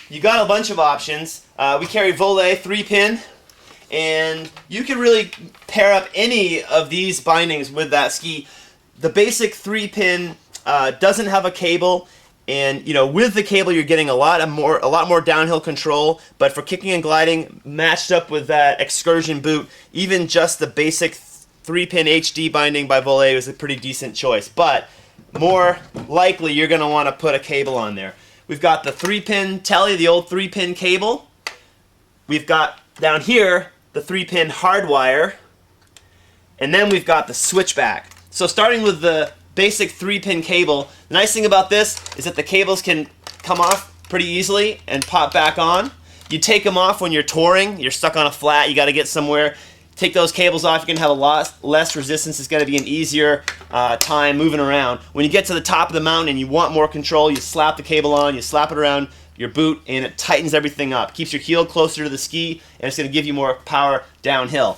you got a bunch of options. We carry Voile 3pin, and you can really pair up any of these bindings with that ski. The basic 3pin doesn't have a cable, and with the cable you're getting a lot more downhill control. But for kicking and gliding, matched up with that excursion boot, even just the basic 3pin HD binding by Voile is a pretty decent choice. But more likely you're going to want to put a cable on there. We've got the 3pin telly, the old 3pin cable. We've got down here the 3pin hardwire, and then we've got the switchback. So starting with the basic 3pin cable, the nice thing about this is that the cables can come off pretty easily and pop back on. You take them off when you're touring, you're stuck on a flat, you got to get somewhere. Take those cables off, you're going to have a lot less resistance. It's going to be an easier time moving around. When you get to the top of the mountain and you want more control, you slap the cable on, you slap it around your boot, and it tightens everything up. Keeps your heel closer to the ski, and it's going to give you more power downhill.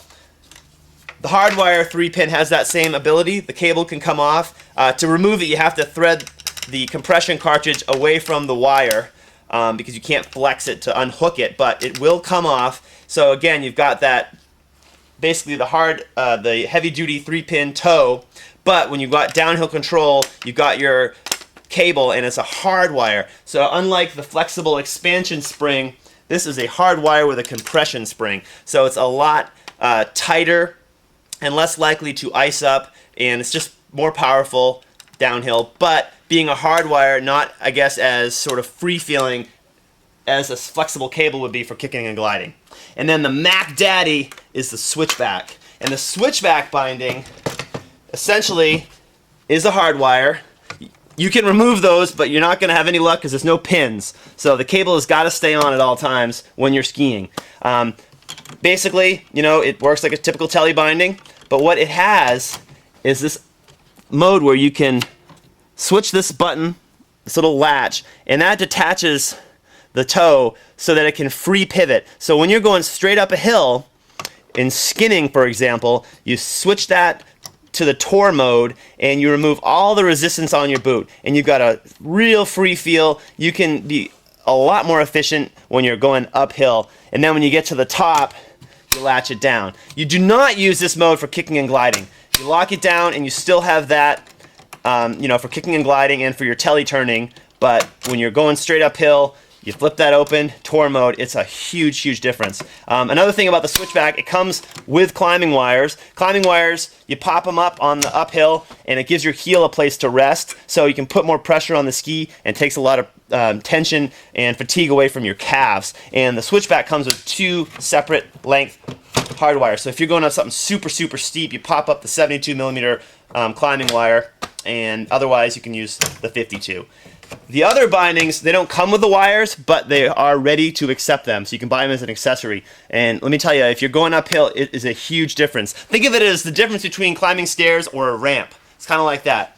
The hardwire 3pin has that same ability. The cable can come off. To remove it, you have to thread the compression cartridge away from the wire because you can't flex it to unhook it, but it will come off. So again, you've got that basically the heavy-duty 3pin toe, but when you've got downhill control, you've got your cable, and it's a hard wire. So unlike the flexible expansion spring, this is a hard wire with a compression spring. So it's a lot tighter and less likely to ice up, and it's just more powerful downhill. But being a hard wire, not, I guess, as sort of free-feeling as a flexible cable would be for kicking and gliding. And then the Mac Daddy is the switchback. And the switchback binding essentially is a hard wire. You can remove those, but you're not going to have any luck because there's no pins. So the cable has got to stay on at all times when you're skiing. Basically, it works like a typical telly binding, but what it has is this mode where you can switch this button, this little latch, and that detaches the toe so that it can free pivot. So when you're going straight up a hill, in skinning for example, you switch that to the tour mode and you remove all the resistance on your boot, and you've got a real free feel. You can be a lot more efficient when you're going uphill, and then when you get to the top, you latch it down. You do not use this mode for kicking and gliding. You lock it down and you still have that for kicking and gliding and for your telly turning, but when you're going straight uphill, you flip that open, tour mode, it's a huge, huge difference. Another thing about the switchback, it comes with climbing wires. Climbing wires, you pop them up on the uphill, and it gives your heel a place to rest, so you can put more pressure on the ski and takes a lot of tension and fatigue away from your calves. And the switchback comes with 2 separate length hard wires. So if you're going up something super, super steep, you pop up the 72mm climbing wire, and otherwise you can use the 52. The other bindings, they don't come with the wires, but they are ready to accept them, so you can buy them as an accessory. And let me tell you, if you're going uphill, it is a huge difference. Think of it as the difference between climbing stairs or a ramp. It's kind of like that.